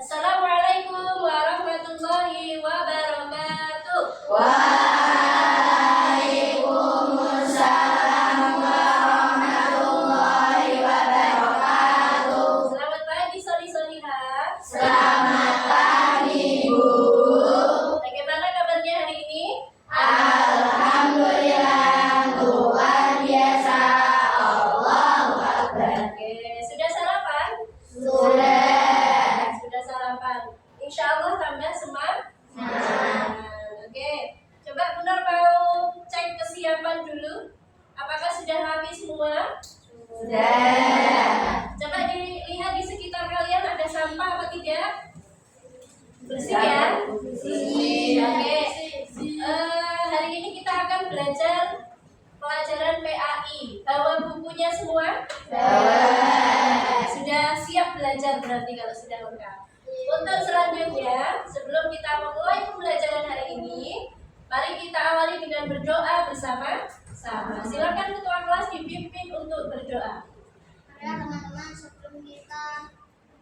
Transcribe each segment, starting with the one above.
Assalamualaikum warahmatullahi wabarakatuh. Waalaikumsalam warahmatullahi wabarakatuh. Selamat pagi soli-solihah. Selamat pagi, Bu. Bagaimana kabarnya hari ini? Alhamdulillah, luar biasa. Allahu Akbar. Oke, sudah sarapan? Sudah sarapan. Insya Allah tambah semangat. Oke, coba Bunda mau cek kesiapan dulu. Apakah sudah rapi semua? Sudah. Coba dilihat di sekitar kalian ada sampah apa tidak? Bersih ya? Bersih. Oke. Hari ini kita akan belajar pelajaran PAI. Bawa bukunya semua? Sudah siap belajar berarti kalau sudah lengkap. Untuk selanjutnya, sebelum kita memulai pembelajaran hari ini, mari kita awali dengan berdoa bersama-sama. Silakan ketua kelas dipimpin untuk berdoa. Ya teman-teman, sebelum kita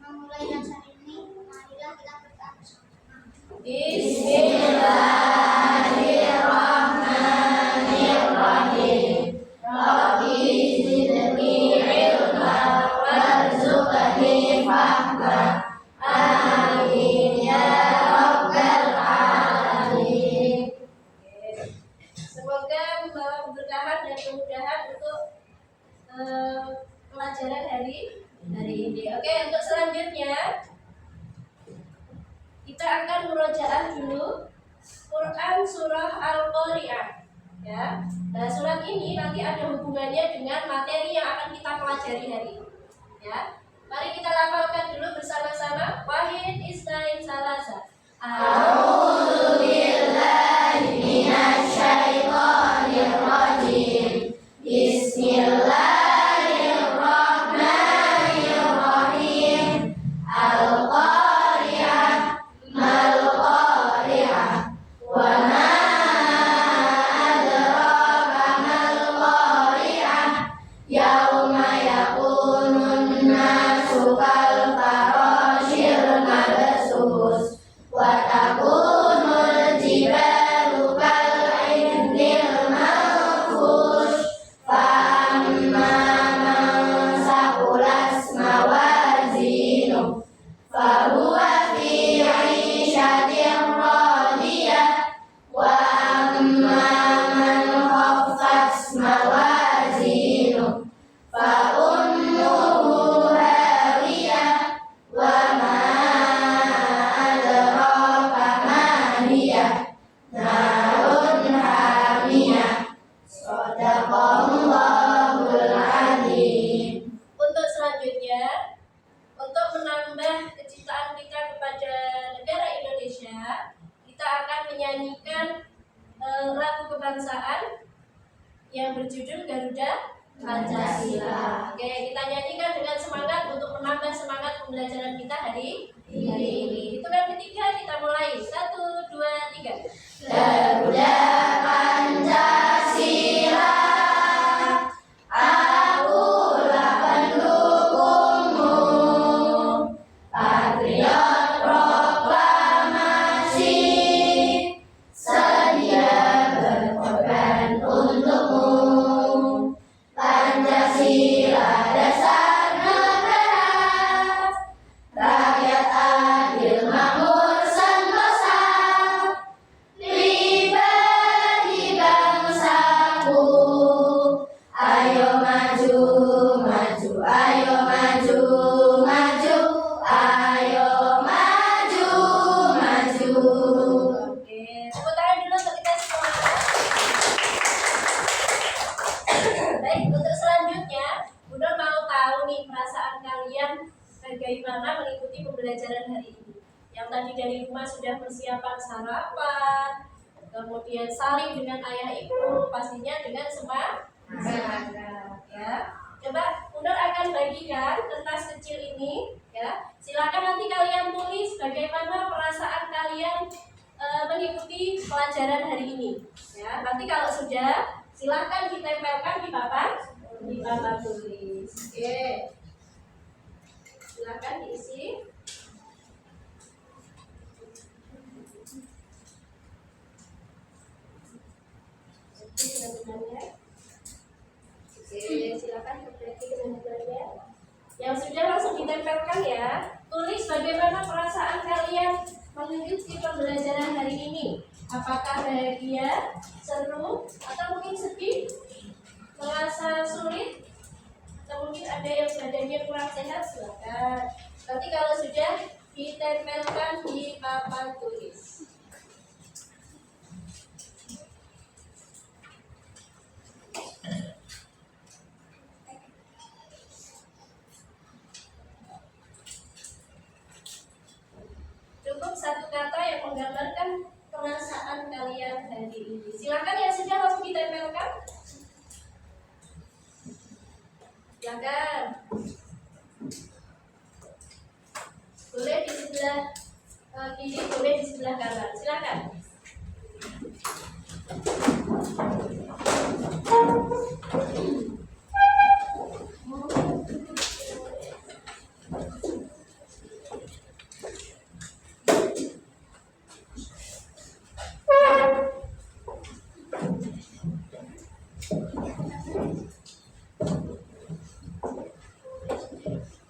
memulai dasar ini, marilah kita berdoa bersama-sama. Bismillahirrahmanirrahim. Rabbi zidni ilma warzuqni fahma. Amin ya rabbal alamin. Semoga membawa keberkahan dan kemudahan untuk pelajaran hari ini. Oke, untuk selanjutnya kita akan murojaah dulu Quran surah Al-Qari'ah. Ya. Nah, surat ini nanti ada hubungannya dengan materi yang akan kita pelajari hari ini. Ya. Mari kita lafalkan dulu bersama-sama. Wahid isnain salasa. A'udzu billahi minasyaitonir rajim. Bismillahirrahmanirrahim. Al-Qari'ah mal Qari'ah. Wa ma adraka mal Qari'ah. Yauma yakunun nasu kal farashil mabsus. Wa takunul jibalu kal ihnil manfush. Fa amma man saqulat mawazinuh fa huwa fi 'ishatin radiyah. Wa amma man khaffat mawazinuh fa ummuhu hawiyah. Wa ma adraka ma hiya narun hamiyah. Shadaqallahul adzim. Untuk selanjutnya, untuk menambah kecintaan kita kepada negara Indonesia, kita akan menyanyikan lagu kebangsaan yang berjudul Garuda Pancasila. Oke, kita nyanyikan dengan semangat untuk menambah semangat pembelajaran kita hari ini. Hitungan ketiga kita mulai. 1, 2, 3. Garuda Pancasila, akulah pendukungmu. Patriot proklamasi, sedia berkorban untukmu. Pancasila dasar negara, rakyat adil makmur sentosa. Pribadi bangsaku, ayo maju, maju, ayo maju, maju, ayo maju, maju. Oke, tepuk tangan dulu untuk kita semangat. Baik, untuk selanjutnya, Bunda mau tahu nih perasaan kalian bagaimana mengikuti pembelajaran hari ini. Yang tadi dari rumah sudah persiapan sarapan, kemudian saling dengan ayah ibu, pastinya dengan semangat. Ya, coba Bunda akan bagikan kertas kecil ini. Ya, silakan nanti kalian tulis bagaimana perasaan kalian mengikuti pelajaran hari ini. Ya, nanti kalau sudah silahkan ditempelkan di papan tulis. Oke, silahkan diisi. Yang sudah langsung ditempelkan ya. Tulis bagaimana perasaan kalian mengikuti pembelajaran hari ini. Apakah bahagia, seru, atau mungkin sedih, merasa sulit, atau mungkin ada yang badannya kurang sehat, silakan. Nanti kalau sudah ditempelkan di papan tulis. Cukup satu kata yang menggambarkan perasaan kalian hari ini. Silakan yang sudah langsung ditempelkan. Silakan. Boleh di sebelah kiri, boleh di sebelah kanan. Silakan.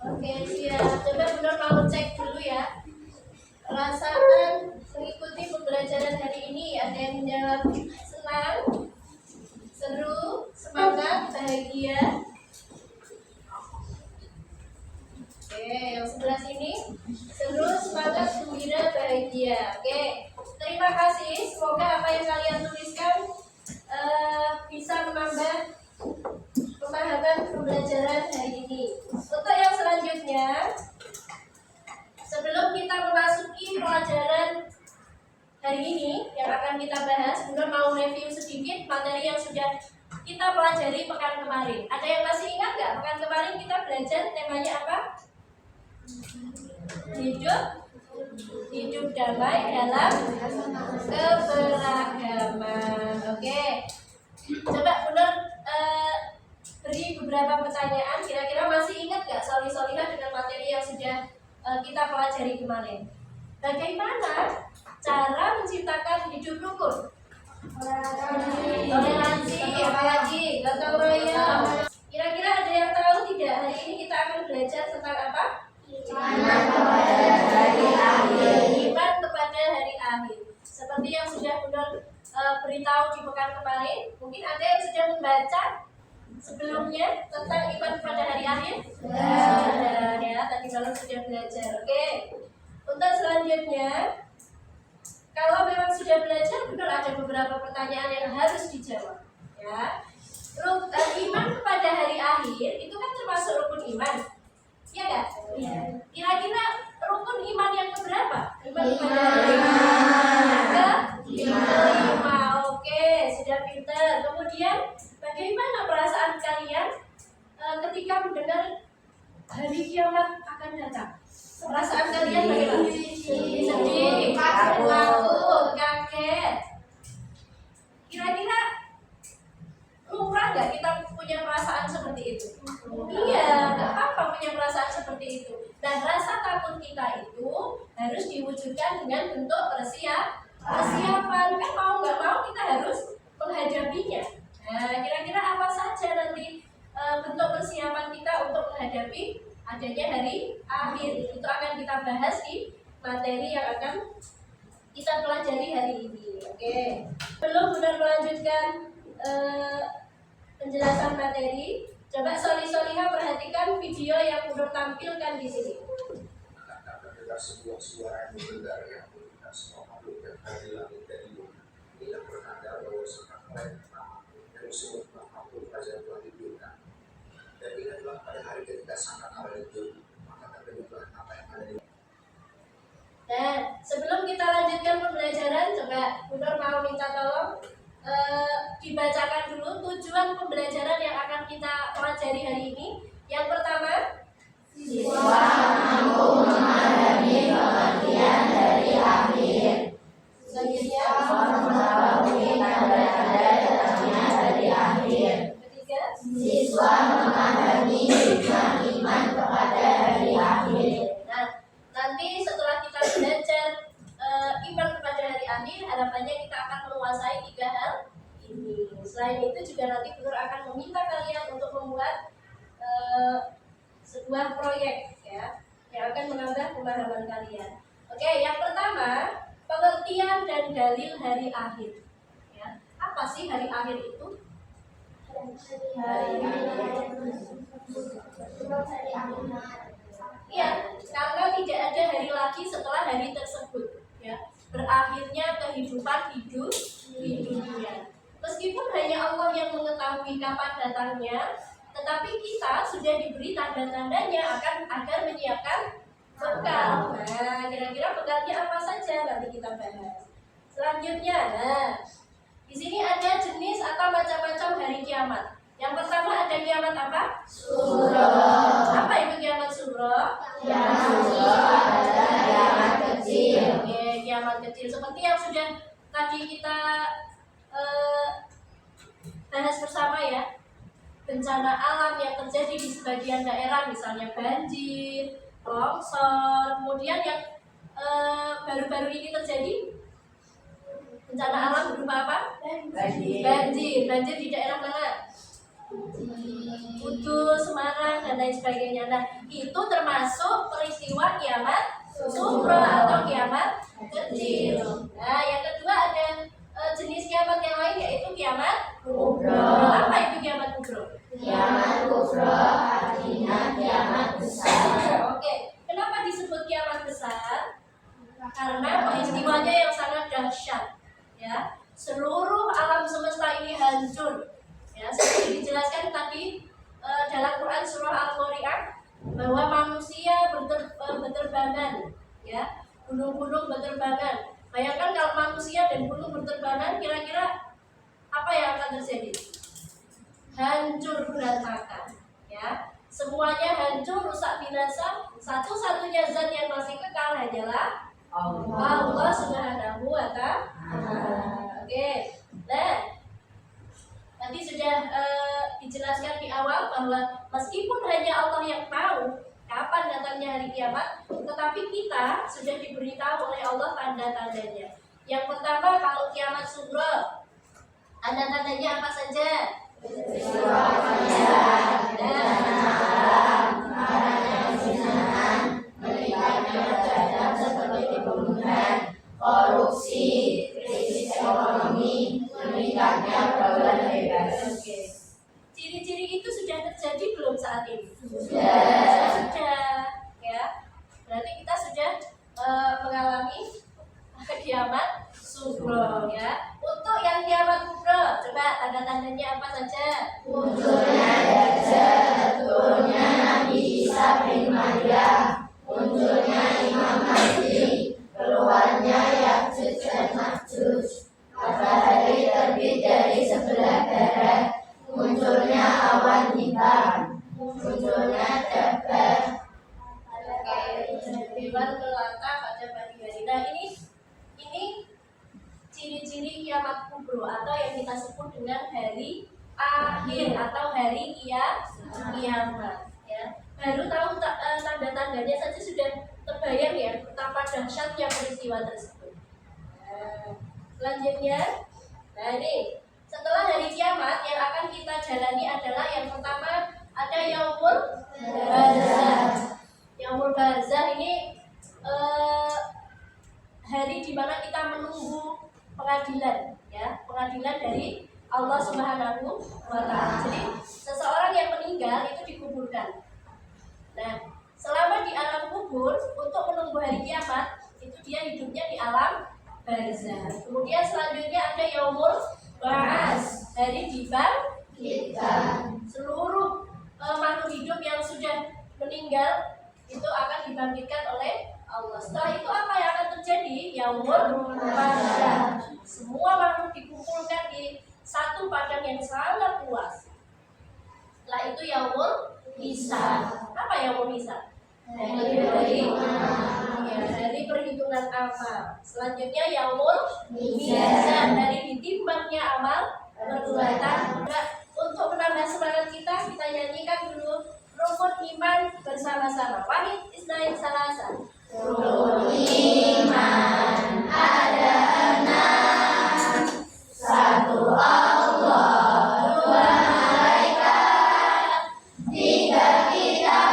Oke, siap. Coba benar mau cek dulu ya. Perasaan mengikuti pembelajaran hari ini. Ada yang menjawab senang, seru, semangat, bahagia. Oke, yang sebelah sini seru, semangat, gembira, bahagia. Oke, terima kasih. Semoga apa yang kalian tuliskan bisa menambah pemahaman pembelajaran hari ini. Untuk yang selanjutnya, sebelum kita memasuki pelajaran hari ini yang akan kita bahas, Bunda mau review sedikit materi yang sudah kita pelajari pekan kemarin. Ada yang masih ingat nggak? Pekan kemarin kita belajar temanya apa? Hidup damai dalam keberagaman. Oke. Coba Bunda beri beberapa pertanyaan. Kira-kira masih ingat nggak Solih-Solihah dengan materi yang sudah kita pelajari kemarin? Bagaimana cara menciptakan hidup rukun? Toleransi, apalagi gotong royong. Kira-kira ada yang tahu tidak? Hari ini kita akan belajar tentang apa? Iman kepada hari akhir. Iman kepada hari akhir. Seperti yang sudah Bunda beritahu di pekan kemarin, mungkin ada yang sudah membaca sebelumnya tentang iman kepada hari akhir? Sudah ya, tadi malam sudah belajar. Oke. Untuk selanjutnya, kalau memang sudah belajar, benar ada beberapa pertanyaan yang harus dijawab. Ya, iman kepada hari akhir itu kan termasuk rukun iman, ya nggak? Iya. Kira-kira rukun iman yang keberapa? Iman kepada hari kelima. Oke, sudah pintar. Kemudian, bagaimana perasaan kalian ketika mendengar hari kiamat akan datang? Perasaan kalian bagaimana? Sedih, takut, kaget. Kira-kira lumrah nggak kita punya perasaan seperti itu? Iya, nggak apa-apa punya perasaan seperti itu. Dan rasa takut kita itu harus diwujudkan dengan bentuk persiapan. Kan mau nggak mau kita harus menghadapinya. Nah, kira-kira apa saja nanti bentuk persiapan kita untuk menghadapi adanya hari akhir? Itu akan kita bahas di materi yang akan kita pelajari hari ini. Oke. Belum benar melanjutkan penjelasan materi, coba Solih-Solihah perhatikan video yang Bunda tampilkan di sini. Mendengar sebuah suara yang mendengar yang mendengar semua makhluk yang dari langit dari bumi. Ini bertanda bahwa semua mereka dan semua makhluk kerajaan Tuhan diberikan. Dan ingatlah pada hari ketika sangat Allah itu, maka terjadilah apa yang ada di. Nah, sebelum kita lanjutkan pembelajaran, coba Bunda mau minta tolong dibacakan dulu tujuan pembelajaran yang akan kita pelajari hari ini. Yang pertama, Siswa mampu memahami pengertian dari akhir. selanjutnya, Mengetahui tanda-tanda datangnya dari akhir. ketiga, Siswa memahami hikmah iman kepada hari akhir. nah nanti setelah kita belajar iman kepada hari akhir, harapannya kita akan menguasai 3 hal ini. Selain itu juga nanti Guru akan meminta kalian untuk membuat sebuah proyek ya yang akan menambah pemahaman kalian. Oke, yang pertama pengertian dan dalil hari akhir. Ya, apa sih hari akhir itu? Iya, karena tidak ada hari lagi setelah hari tersebut. Ya, berakhirnya kehidupan hidup di dunia. Meskipun hanya Allah yang mengetahui kapan datangnya, tetapi kita sudah diberi tanda-tandanya agar menyiapkan bekal. Nah, kira-kira bekalnya apa saja nanti kita bahas. Selanjutnya, di sini ada jenis atau macam-macam hari kiamat. Yang pertama ada kiamat apa? Suro. Apa itu kiamat suro? Kiamat suro adalah kiamat kecil. Oke, kiamat kecil seperti yang sudah tadi kita bahas bersama ya. Bencana alam yang terjadi di sebagian daerah, misalnya banjir, longsor, kemudian yang baru-baru ini terjadi bencana alam berupa apa? Banjir di daerah mana? Kudus, Semarang, dan lain sebagainya. Nah, itu termasuk peristiwa kiamat sugro atau kiamat kecil. Nah, yang kedua ada jenis kiamat yang lain, yaitu kiamat kubro. Apa itu kiamat kubro? Kiamat kubro artinya kiamat besar. Oke, kenapa disebut kiamat besar? Karena peristiwanya yang sangat dahsyat. Ya, seluruh alam semesta ini hancur. Ya, seperti dijelaskan tadi dalam Quran surah Al-Qari'ah bahwa manusia berterbangan, ya, gunung-gunung berterbangan. Bayangkan kalau manusia dan gunung berterbangan, kira-kira apa yang akan terjadi? Hancur berantakan, ya. Semuanya hancur, rusak, binasa. Satu-satunya zat yang masih kekal hanyalah Allah Subhanahu wa Ta'ala. Oke. Nah, tadi sudah dijelaskan di awal bahwa meskipun hanya Allah yang tahu kapan datangnya hari kiamat, tetapi kita sudah diberitahu oleh Allah tanda-tandanya. Yang pertama, kalau kiamat sugro, tanda-tandanya apa saja? Peristiwa fajar, bencana alam, maraknya perzinahan, meningkatnya derajat seperti pembunuhan, korupsi, krisis ekonomi, meningkatnya pergaulan bebas. Oke. Ciri-ciri itu sudah terjadi belum saat ini? Sudah. Ya. Berarti kita sudah mengalami kiamat sugro, ya. Untuk yang kiamat kubro, coba tanda-tandanya apa saja? Munculnya Dajjal, turunnya Nabi Isa bin Maryam, munculnya Imam Mahdi, keluarnya Ya'juj dan Ma'juj, matahari terbit dari sebelah barat, munculnya awan hitam, munculnya Dabbar. Hewan melata pada pagi hari. Nah, ini ciri-ciri kiamat kubro atau yang kita sebut dengan hari akhir atau hari kiamat. Ya, baru tahu tanda-tandanya saja sudah terbayang ya betapa dahsyatnya peristiwa tersebut. Nah, selanjutnya, nah ini setelah hari kiamat yang akan kita jalani adalah yang pertama ada Yaumul Barzah. Yaumul Barzah ini hari di mana kita menunggu pengadilan, ya, pengadilan dari Allah Subhanahu wa Ta'ala. Jadi seseorang yang meninggal itu dikuburkan. Nah, selama di alam kubur untuk menunggu hari kiamat itu dia hidupnya di alam barzah. Kemudian selanjutnya ada Yaumul Ba'ats, hari dibangkitkan. Seluruh makhluk hidup yang sudah meninggal itu akan dibangkitkan oleh Allah. Setelah itu apa yang akan terjadi? Yaumul Mahsyar. Semua makhluk dikumpulkan di satu padang yang sangat luas. Setelah itu Yaumul Hisab. Apa Yaumul Hisab? Dari perhitungan amal. Selanjutnya Yaumul Mizan, dari ditimbangnya amal perbuatan. Nah, untuk menambah semangat kita nyanyikan dulu rukun iman bersama-sama. Wahid Isnain Salasa. Rukun iman ada 6. 1 Allah, 2 malaikat, 3 kitab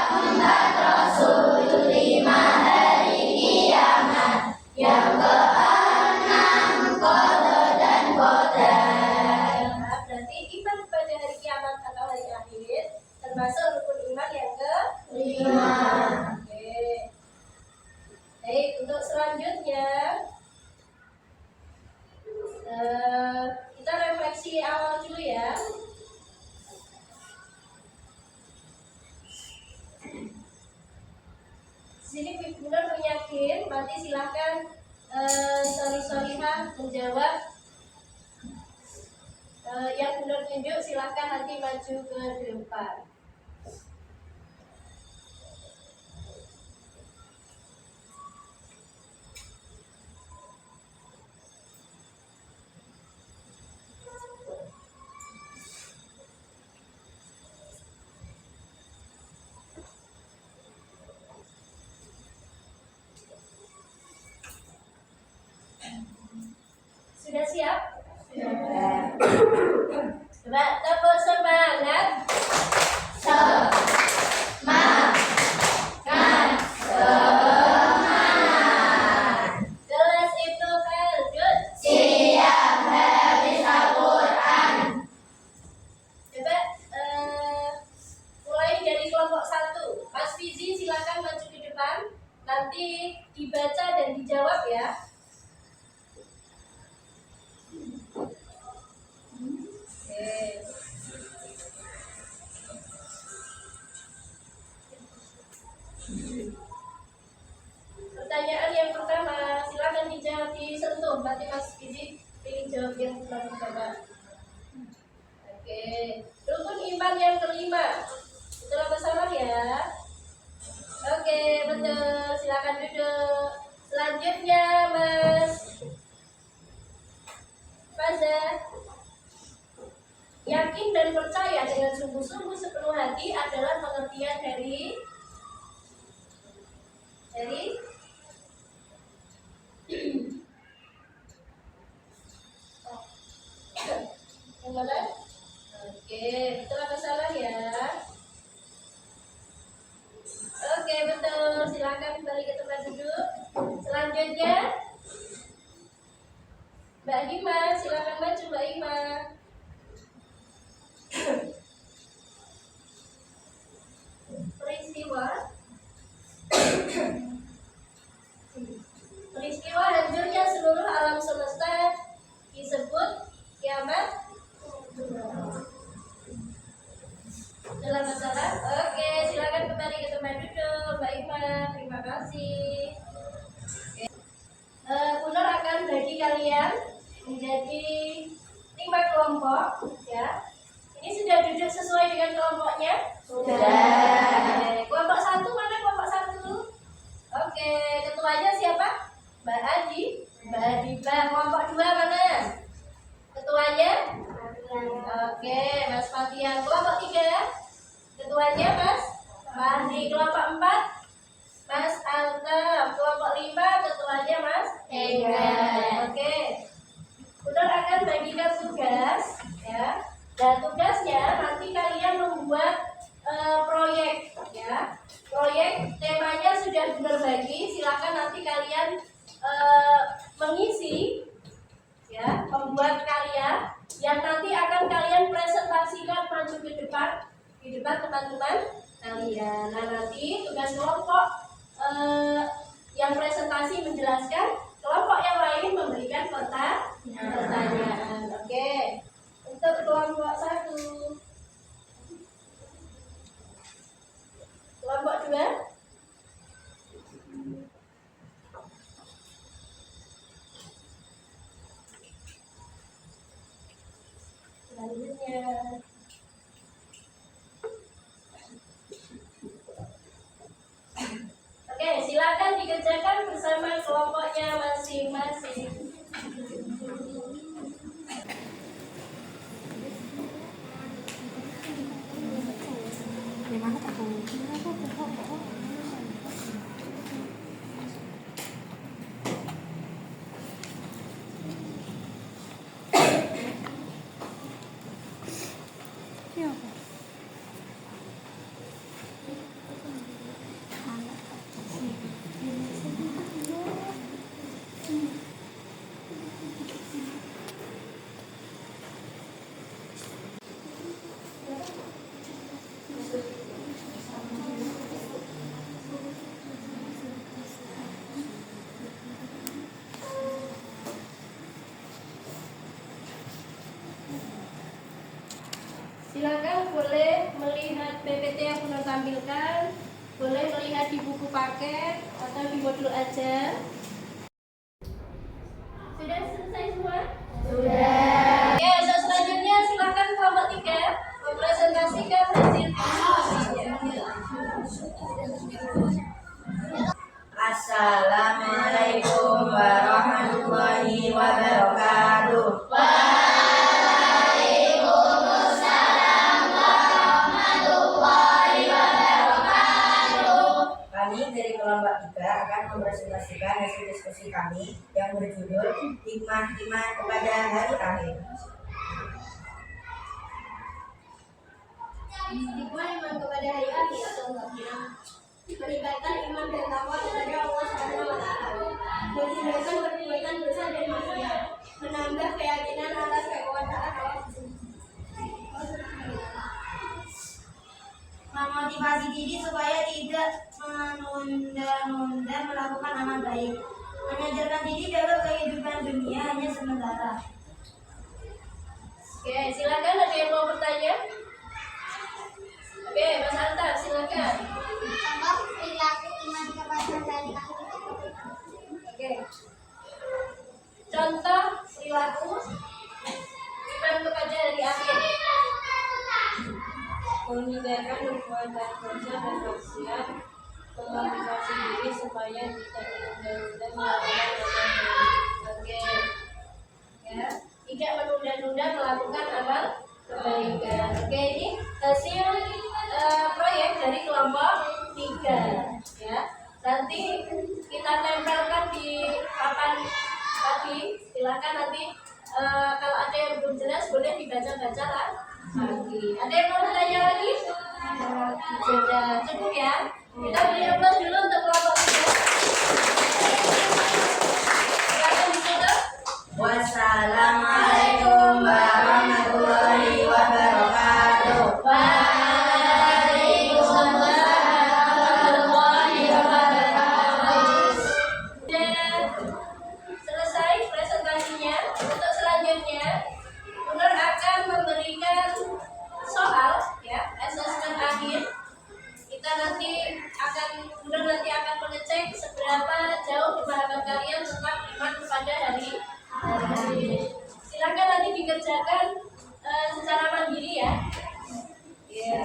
Oke. Baik, untuk selanjutnya kita refleksi awal dulu ya. Sini benar yakin, nanti silahkan sorry-sorryhan menjawab. Yang benar tunjuk silahkan nanti maju ke depan. Sudah siap? Sudah. Coba tepuk semangat. Kelas itu lanjut. Siap habis Al-Quran. Coba mulai dari kelompok 1. Mas Fizi silakan maju ke depan. Nanti dibaca dan dijawab ya. Oke. Pertanyaan yang pertama, silakan dijawab disentuh. Nanti Mas Fizi ingin jawab yang pertama. Oke, rukun iman yang kelima. Betul apa salah ya? Oke, betul. Silakan duduk. Selanjutnya, Mas Faza. Yakin dan percaya dengan sungguh-sungguh sepenuh hati adalah pengertian dari yang mana? Oke, betul apa salah ya? Oke, betul. Silakan kembali ke tempat duduk. Selanjutnya, Mbak Hima, silakan maju Mbak Hima. Peristiwa hancurnya seluruh alam semesta disebut kiamat. Dalam masalah. Oke, silakan kembali ke tempat duduk Mbak Ima. Terima kasih. Bunur akan bagi kalian menjadi 5 kelompok ya. Ini sudah duduk sesuai dengan kelompoknya? Sudah. Kelompok 1 mana kelompok 1? Oke, ketuanya siapa? Mbak Adi, Mbak Adiba. Kelompok 2 mana? Ketuanya? Oke, Mas Fatian. Kelompok 3? Ketuanya Mas Mahdi. Kelompok 4? Mas Alta. Kelompok 5? Ketuanya Mas Ega. Oke. Bunur akan bagikan tugas ya. Dan tugasnya nanti kalian membuat proyek ya. Proyek temanya sudah Bunur bagi. Silakan nanti kalian mengisi ya, membuat karya yang nanti akan kalian presentasikan maju ke depan di depan teman-teman kalian. Nah, nanti tugas kelompok yang presentasi menjelaskan, kelompok yang lain memberikan pertanyaan. Oke. Untuk kelompok 1. Kelompok 2. Selanjutnya. Oke, silakan dikerjakan bersama kelompoknya masing-masing. boleh melihat PPT yang Bunda tampilkan, boleh melihat di buku paket atau di modul aja. Sudah selesai semua? Sudah. Oke, selanjutnya silakan kelompok 3 mempresentasikan hasil diskusinya. Assalamualaikum warahmatullahi wabarakatuh. Kami dari kelompok 3 akan mempresentasikan hasil diskusi kami yang berjudul Hikmah Iman kepada Hari Akhir. Hikmah iman kepada hari akhir contohnya meningkatkan iman dan takwa kepada Allah Subhanahu wa taala, menghindarkan perbuatan dosa dan maksiat, menambah keyakinan atas kekuasaan Allah. Memotivasi diri supaya tidak menunda-nunda melakukan amal baik. Mengajarkan diri bahwa kehidupan dunia hanya sementara. Oke, silakan ada yang mau bertanya? Oke, Mas Anta, silakan. Contoh perilaku iman kepada hari akhir itu seperti apa? Oke. Contoh perilaku iman kepada hari akhir. Meninggalkan perbuatan dosa dan maksiat, memotivasi diri supaya tidak menunda-nunda melakukan amal baik. Oke. Ya, tidak menunda-nunda melakukan amal kebaikan. Oke, ini hasil proyek dari kelompok 3 ya. Nanti kita tempelkan di papan tadi. Silakan nanti kalau ada yang belum jelas boleh dibaca-baca lah lagi. Ada yang mau bertanya lagi? Sudah cukup ya. Kita beri aplaus dulu untuk kelompok 3. Silakan ditutup. Wassalamualaikum warahmatullahi wabarakatuh. Selesai presentasinya. Untuk selanjutnya, Bunur akan memberikan soal ya, asesmen akhir. Bunur nanti akan mengecek seberapa jauh pemahaman kalian tentang iman kepada hari akhir. Silakan nanti dikerjakan secara mandiri ya. Ya.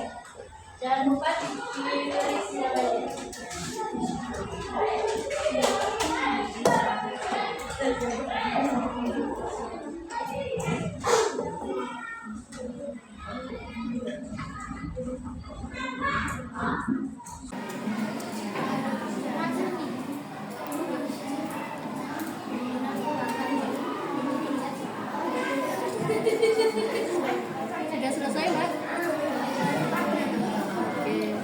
Jangan lupa ditulis namanya. Sudah selesai, Mbak? Oke.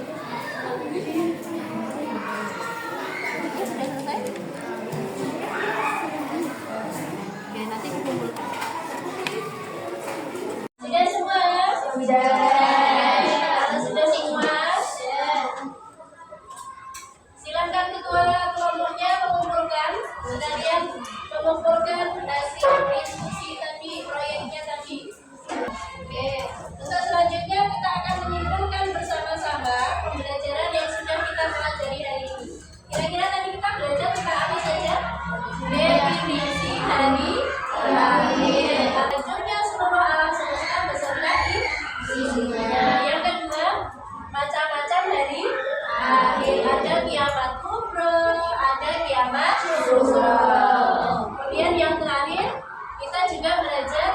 Sudah selesai? Oke, nanti dikumpulkan. Sudah semua ya? Sudah semua. Ya. Silakan ketua kelompoknya mengumpulkan sekalian mengumpulkan hasil diskusi tadi, proyeknya tadi. Oke, untuk selanjutnya kita akan menyimpulkan bersama-sama pembelajaran yang sudah kita pelajari hari ini. Kira-kira tadi kita belajar tentang apa saja? Definisi hari akhir. Wujudnya seluruh alam semesta beserta isinya. Yang kedua, macam-macam hari akhir. Ada kiamat kubro, ada kiamat sughra. Kemudian yang terakhir, kita juga belajar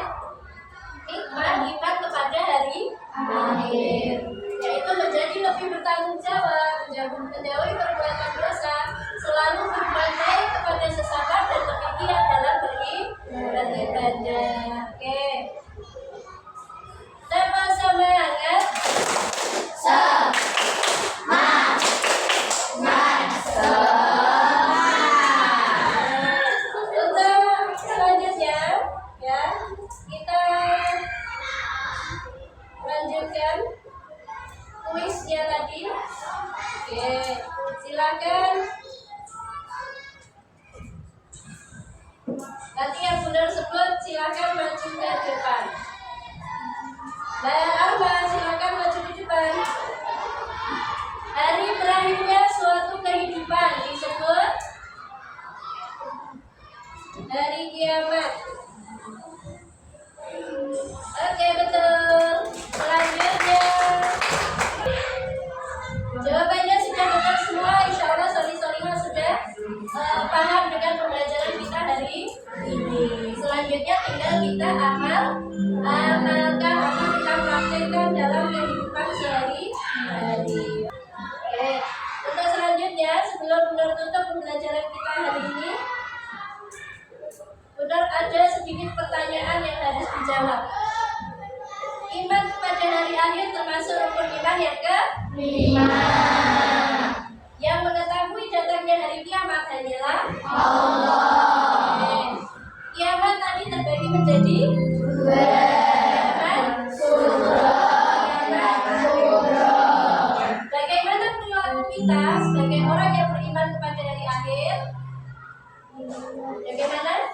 hikmah iman kepada hari akhir, yaitu menjadi lebih bertanggung jawab, menjauhi perbuatan dosa, selalu berbuat baik kepada sesama dan lebih giat dalam beribadah. Oke, sama-sama semangat. Untuk selanjutnya ya, kita lanjutkan kuisnya tadi. Oke, silakan. Nanti yang benar sebut silakan maju ke depan. Dan Arma silakan maju kehidupan. Hari berakhirnya suatu kehidupan disebut hari kiamat. Oke, betul. Selanjutnya, jawabannya sudah benar semua. Insya Allah Solihah sudah paham dengan pembelajaran kita hari ini. Selanjutnya tinggal kita amalkan atau kita praktekkan dalam kehidupan sehari-hari. Oke, untuk selanjutnya sebelum menutup pembelajaran kita hari ini, benar ada sedikit pertanyaan yang harus dijawab. Iman kepada hari akhir termasuk rukun iman yang ke-5. Yang mengetahui datangnya hari kiamat hanyalah Allah. Kiamat tadi terbagi menjadi 2. Kiamat sughra, kiamat kubra. Bagaimana perilaku kita sebagai orang yang beriman kepada hari akhir? Bagaimana?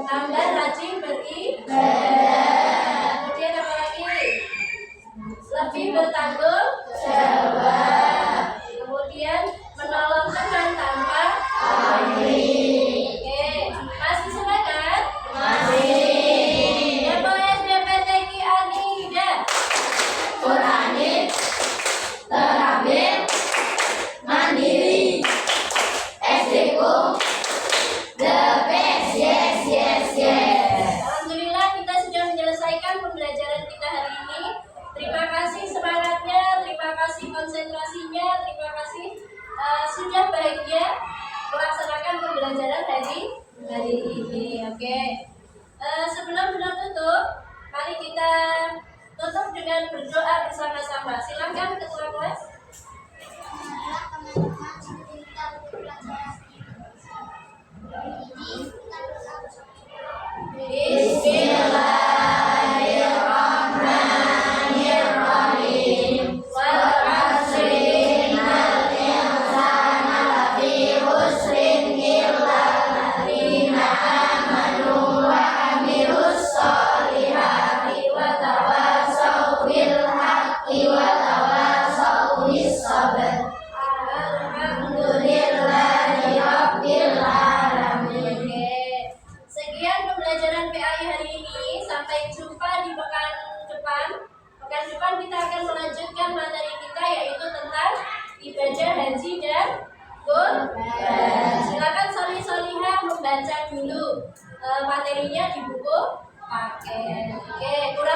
Tambah rajin beribadah. Kemudian apa lagi? Lebih bertanggung jawab. Kemudian menolong teman tanpa pamrih. Oke, masih semangat? Masih. Demo SBMPTQ Anida. Qur'anik, Terambil, Mandiri, SDku, the best. Yes. Alhamdulillah kita sudah menyelesaikan pembelajaran kita hari ini. Terima kasih semangatnya, terima kasih konsentrasinya, terima kasih sudah bahagia melaksanakan pembelajaran hari ini. Oke. Sebelum tutup, mari kita tutup dengan berdoa bersama-sama. Silakan ketua kelas. Marilah teman-teman seperti kita belajar ini, kita berdoa bersama. Bismillahirrahmanirrahim. Wal 'asri innal insana lafi khusrin illa alladziina aamanu wa 'amilus sholihati wa tawassaw bil haqqi wa tawassaw bis sabr. Alhamdulillahi rabbil alamin. Sekian pembelajaran PAI hari ini. Sampai jumpa di pekan depan. Pekan depan kita akan melanjutkan materi kita, yaitu tentang ibadah haji dan kurban. Silakan Solihah membaca dulu materinya di buku paket. Oke, kurang